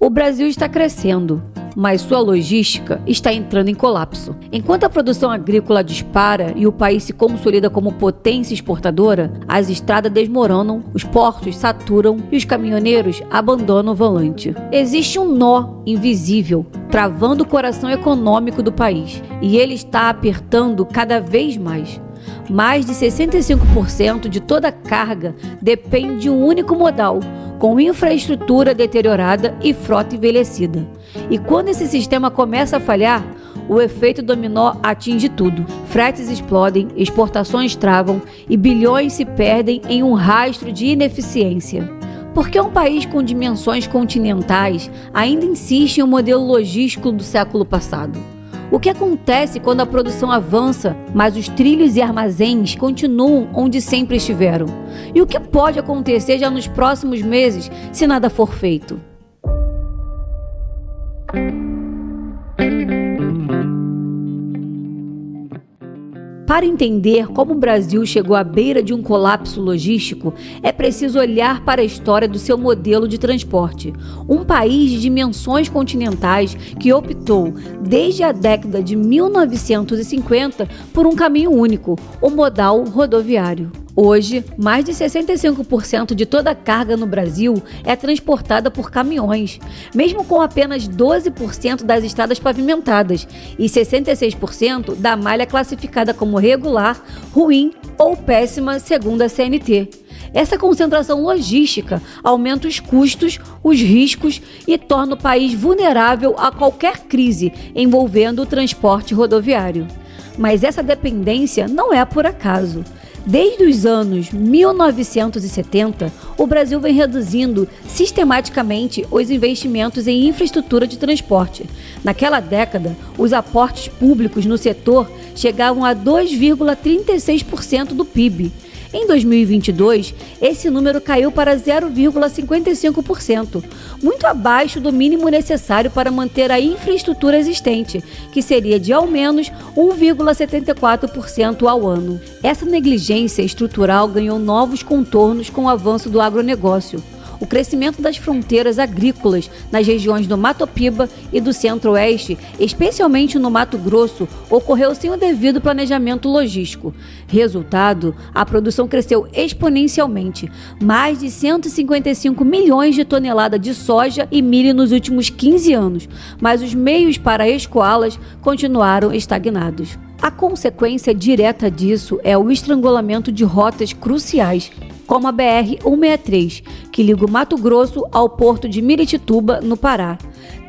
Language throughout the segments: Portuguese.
O Brasil está crescendo, mas sua logística está entrando em colapso. Enquanto a produção agrícola dispara e o país se consolida como potência exportadora, as estradas desmoronam, os portos saturam e os caminhoneiros abandonam o volante. Existe um nó invisível travando o coração econômico do país e ele está apertando cada vez mais. Mais de 65% de toda a carga depende de um único modal, com infraestrutura deteriorada e frota envelhecida. E quando esse sistema começa a falhar, o efeito dominó atinge tudo. Fretes explodem, exportações travam e bilhões se perdem em um rastro de ineficiência. Por que um país com dimensões continentais ainda insiste em um modelo logístico do século passado? O que acontece quando a produção avança, mas os trilhos e armazéns continuam onde sempre estiveram? E o que pode acontecer já nos próximos meses se nada for feito? Para entender como o Brasil chegou à beira de um colapso logístico, é preciso olhar para a história do seu modelo de transporte. Um país de dimensões continentais que optou, desde a década de 1950, por um caminho único, o modal rodoviário. Hoje, mais de 65% de toda a carga no Brasil é transportada por caminhões, mesmo com apenas 12% das estradas pavimentadas e 66% da malha classificada como regular, ruim ou péssima segundo a CNT. Essa concentração logística aumenta os custos, os riscos e torna o país vulnerável a qualquer crise envolvendo o transporte rodoviário. Mas essa dependência não é por acaso. Desde os anos 1970, o Brasil vem reduzindo sistematicamente os investimentos em infraestrutura de transporte. Naquela década, os aportes públicos no setor chegavam a 2,36% do PIB. Em 2022, esse número caiu para 0,55%, muito abaixo do mínimo necessário para manter a infraestrutura existente, que seria de ao menos 1,74% ao ano. Essa negligência estrutural ganhou novos contornos com o avanço do agronegócio. O crescimento das fronteiras agrícolas nas regiões do Mato Piba e do Centro-Oeste, especialmente no Mato Grosso, ocorreu sem o devido planejamento logístico. Resultado, a produção cresceu exponencialmente, mais de 155 milhões de toneladas de soja e milho nos últimos 15 anos, mas os meios para escoá-las continuaram estagnados. A consequência direta disso é o estrangulamento de rotas cruciais, como a BR-163, que liga o Mato Grosso ao porto de Miritituba, no Pará.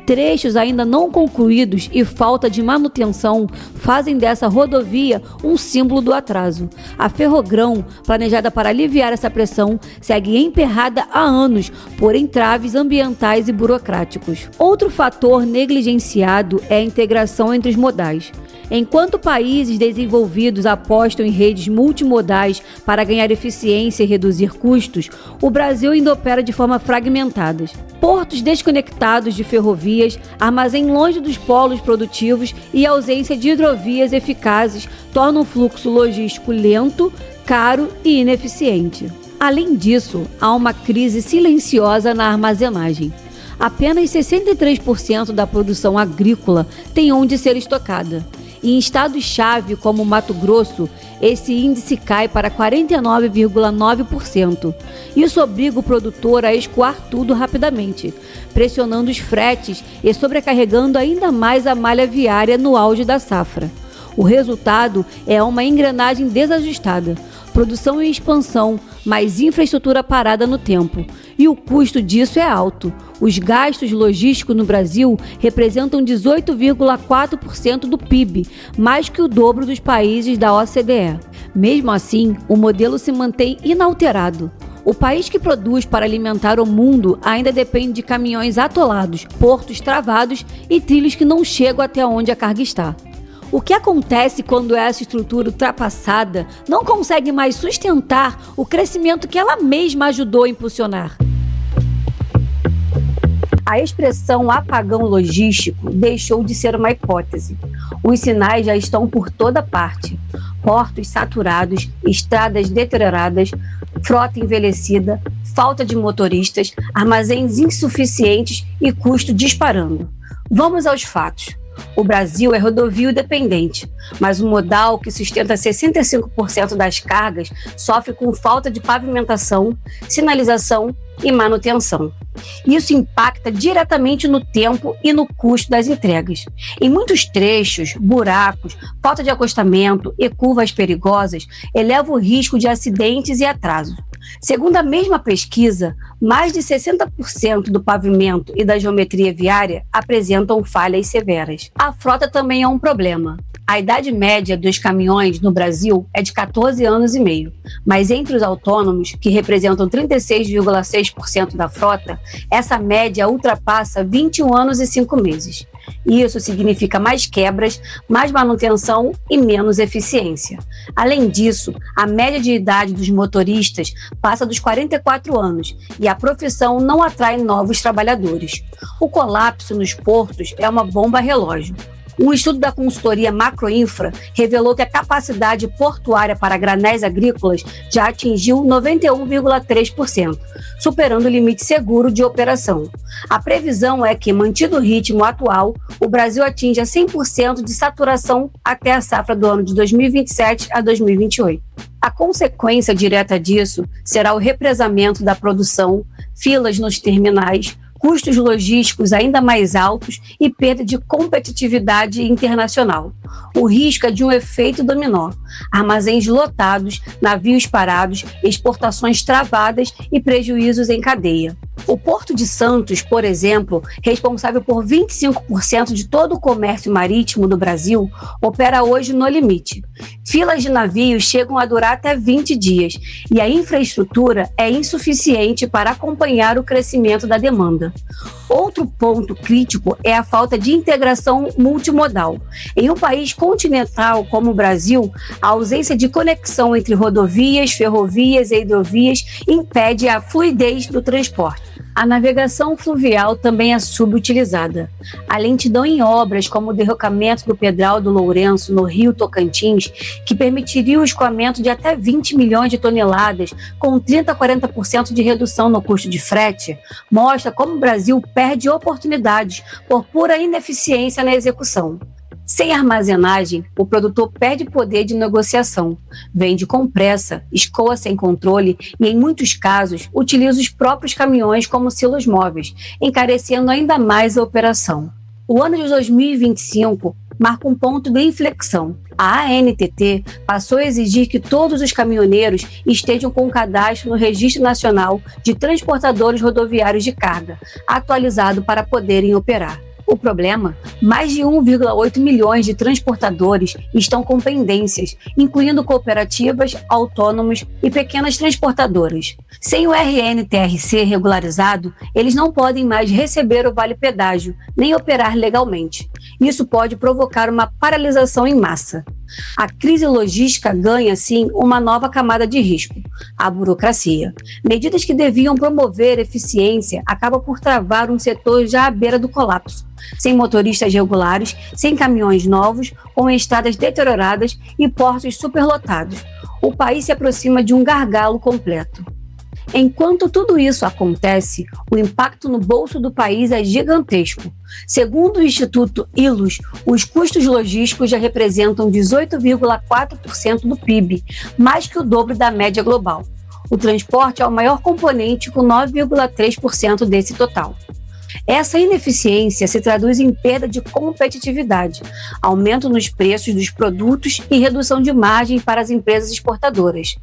Trechos ainda não concluídos e falta de manutenção fazem dessa rodovia um símbolo do atraso. A Ferrogrão, planejada para aliviar essa pressão, segue emperrada há anos por entraves ambientais e burocráticos. Outro fator negligenciado é a integração entre os modais. Enquanto países desenvolvidos apostam em redes multimodais para ganhar eficiência e reduzir custos, o Brasil ainda opera de forma fragmentada. Portos desconectados de ferrovias, armazém longe dos polos produtivos e ausência de hidrovias eficazes tornam o fluxo logístico lento, caro e ineficiente. Além disso, há uma crise silenciosa na armazenagem. Apenas 63% da produção agrícola tem onde ser estocada. Em estados-chave como Mato Grosso, esse índice cai para 49,9%. Isso obriga o produtor a escoar tudo rapidamente, pressionando os fretes e sobrecarregando ainda mais a malha viária no auge da safra. O resultado é uma engrenagem desajustada, produção em expansão, mas infraestrutura parada no tempo. E o custo disso é alto. Os gastos logísticos no Brasil representam 18,4% do PIB, mais que o dobro dos países da OCDE. Mesmo assim, o modelo se mantém inalterado. O país que produz para alimentar o mundo ainda depende de caminhões atolados, portos travados e trilhos que não chegam até onde a carga está. O que acontece quando essa estrutura ultrapassada não consegue mais sustentar o crescimento que ela mesma ajudou a impulsionar? A expressão apagão logístico deixou de ser uma hipótese. Os sinais já estão por toda parte. Portos saturados, estradas deterioradas, frota envelhecida, falta de motoristas, armazéns insuficientes e custo disparando. Vamos aos fatos. O Brasil é rodovia dependente, mas o modal, que sustenta 65% das cargas, sofre com falta de pavimentação, sinalização e manutenção. Isso impacta diretamente no tempo e no custo das entregas. Em muitos trechos, buracos, falta de acostamento e curvas perigosas elevam o risco de acidentes e atrasos. Segundo a mesma pesquisa, mais de 60% do pavimento e da geometria viária apresentam falhas severas. A frota também é um problema. A idade média dos caminhões no Brasil é de 14 anos e meio, mas entre os autônomos, que representam 36,6% da frota, essa média ultrapassa 21 anos e 5 meses. Isso significa mais quebras, mais manutenção e menos eficiência. Além disso, a média de idade dos motoristas passa dos 44 anos e a profissão não atrai novos trabalhadores. O colapso nos portos é uma bomba relógio. Um estudo da consultoria Macroinfra revelou que a capacidade portuária para granéis agrícolas já atingiu 91,3%, superando o limite seguro de operação. A previsão é que, mantido o ritmo atual, o Brasil atinja 100% de saturação até a safra do ano de 2027 a 2028. A consequência direta disso será o represamento da produção, filas nos terminais, custos logísticos ainda mais altos e perda de competitividade internacional. O risco é de um efeito dominó: armazéns lotados, navios parados, exportações travadas e prejuízos em cadeia. O Porto de Santos, por exemplo, responsável por 25% de todo o comércio marítimo do Brasil, opera hoje no limite. Filas de navios chegam a durar até 20 dias e a infraestrutura é insuficiente para acompanhar o crescimento da demanda. Outro ponto crítico é a falta de integração multimodal. Em um país continental como o Brasil, a ausência de conexão entre rodovias, ferrovias e hidrovias impede a fluidez do transporte. A navegação fluvial também é subutilizada. A lentidão em obras como o derrocamento do Pedral do Lourenço no Rio Tocantins, que permitiria o escoamento de até 20 milhões de toneladas, com 30% a 40% de redução no custo de frete, mostra como o Brasil perde oportunidades por pura ineficiência na execução. Sem armazenagem, o produtor perde poder de negociação, vende com pressa, escoa sem controle e, em muitos casos, utiliza os próprios caminhões como silos móveis, encarecendo ainda mais a operação. O ano de 2025 marca um ponto de inflexão. A ANTT passou a exigir que todos os caminhoneiros estejam com cadastro no Registro Nacional de Transportadores Rodoviários de Carga, atualizado para poderem operar. O problema? Mais de 1,8 milhões de transportadores estão com pendências, incluindo cooperativas, autônomos e pequenas transportadoras. Sem o RNTRC regularizado, eles não podem mais receber o vale-pedágio, nem operar legalmente. Isso pode provocar uma paralisação em massa. A crise logística ganha, assim, uma nova camada de risco: a burocracia. Medidas que deviam promover eficiência acabam por travar um setor já à beira do colapso, sem motoristas regulares, sem caminhões novos, com estradas deterioradas e portos superlotados. O país se aproxima de um gargalo completo. Enquanto tudo isso acontece, o impacto no bolso do país é gigantesco. Segundo o Instituto ILOS, os custos logísticos já representam 18,4% do PIB, mais que o dobro da média global. O transporte é o maior componente, com 9,3% desse total. Essa ineficiência se traduz em perda de competitividade, aumento nos preços dos produtos e redução de margem para as empresas exportadoras.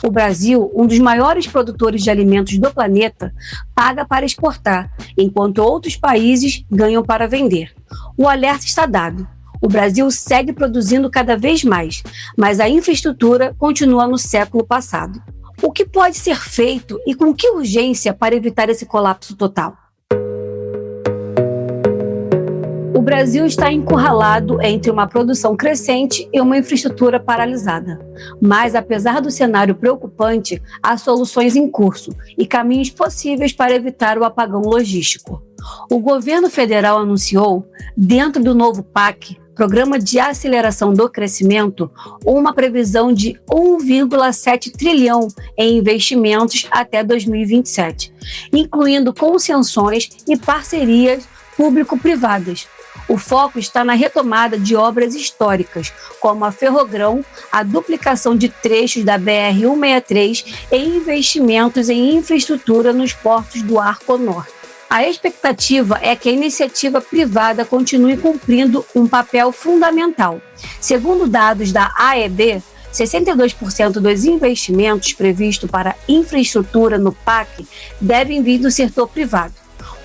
O Brasil, um dos maiores produtores de alimentos do planeta, paga para exportar, enquanto outros países ganham para vender. O alerta está dado. O Brasil segue produzindo cada vez mais, mas a infraestrutura continua no século passado. O que pode ser feito e com que urgência para evitar esse colapso total? O Brasil está encurralado entre uma produção crescente e uma infraestrutura paralisada. Mas, apesar do cenário preocupante, há soluções em curso e caminhos possíveis para evitar o apagão logístico. O governo federal anunciou, dentro do novo PAC, Programa de Aceleração do Crescimento, uma previsão de 1,7 trilhão em investimentos até 2027, incluindo concessões e parcerias público-privadas. O foco está na retomada de obras históricas, como a Ferrogrão, a duplicação de trechos da BR-163 e investimentos em infraestrutura nos portos do Arco Norte. A expectativa é que a iniciativa privada continue cumprindo um papel fundamental. Segundo dados da AEB, 62% dos investimentos previstos para infraestrutura no PAC devem vir do setor privado.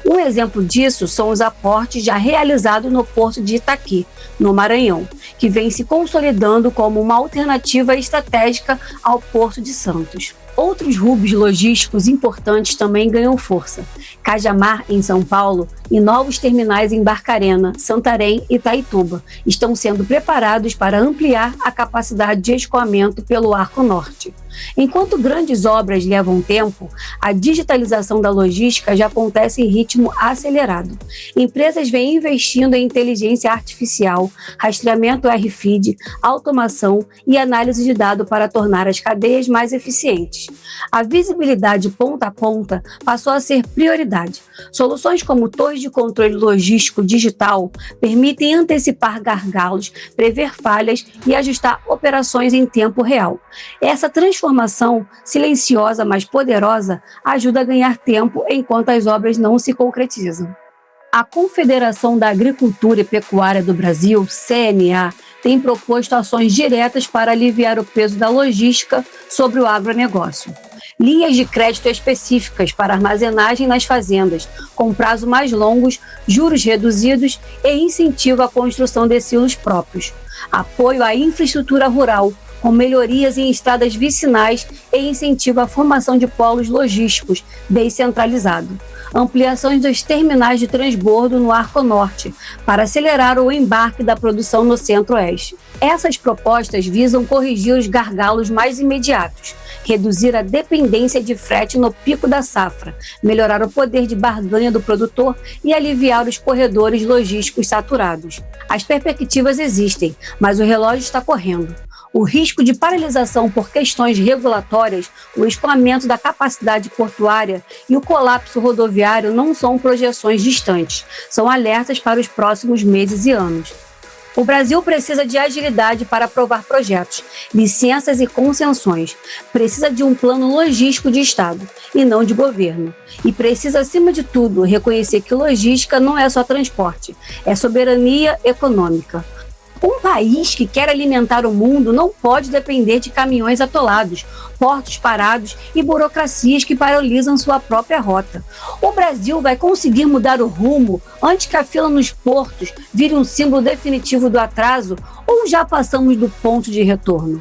Um exemplo disso são os aportes já realizados no Porto de Itaqui, no Maranhão, que vem se consolidando como uma alternativa estratégica ao Porto de Santos. Outros hubs logísticos importantes também ganham força. Cajamar, em São Paulo, e novos terminais em Barcarena, Santarém e Itaituba estão sendo preparados para ampliar a capacidade de escoamento pelo Arco Norte. Enquanto grandes obras levam tempo, a digitalização da logística já acontece em ritmo acelerado. Empresas vêm investindo em inteligência artificial, rastreamento RFID, automação e análise de dados para tornar as cadeias mais eficientes. A visibilidade ponta a ponta passou a ser prioridade. Soluções como torres de controle logístico digital permitem antecipar gargalos, prever falhas e ajustar operações em tempo real. Essa transformação silenciosa, mas poderosa, ajuda a ganhar tempo enquanto as obras não se concretizam. A Confederação da Agricultura e Pecuária do Brasil, CNA, tem proposto ações diretas para aliviar o peso da logística sobre o agronegócio. Linhas de crédito específicas para armazenagem nas fazendas, com prazo mais longos, juros reduzidos e incentivo à construção de silos próprios. Apoio à infraestrutura rural, com melhorias em estradas vicinais e incentivo à formação de polos logísticos descentralizado. Ampliações dos terminais de transbordo no Arco Norte, para acelerar o embarque da produção no Centro-Oeste. Essas propostas visam corrigir os gargalos mais imediatos, reduzir a dependência de frete no pico da safra, melhorar o poder de barganha do produtor e aliviar os corredores logísticos saturados. As perspectivas existem, mas o relógio está correndo. O risco de paralisação por questões regulatórias, o escoamento da capacidade portuária e o colapso rodoviário não são projeções distantes, são alertas para os próximos meses e anos. O Brasil precisa de agilidade para aprovar projetos, licenças e concessões. Precisa de um plano logístico de Estado e não de governo. E precisa, acima de tudo, reconhecer que logística não é só transporte, é soberania econômica. Um país que quer alimentar o mundo não pode depender de caminhões atolados, portos parados e burocracias que paralisam sua própria rota. O Brasil vai conseguir mudar o rumo antes que a fila nos portos vire um símbolo definitivo do atraso ou já passamos do ponto de retorno?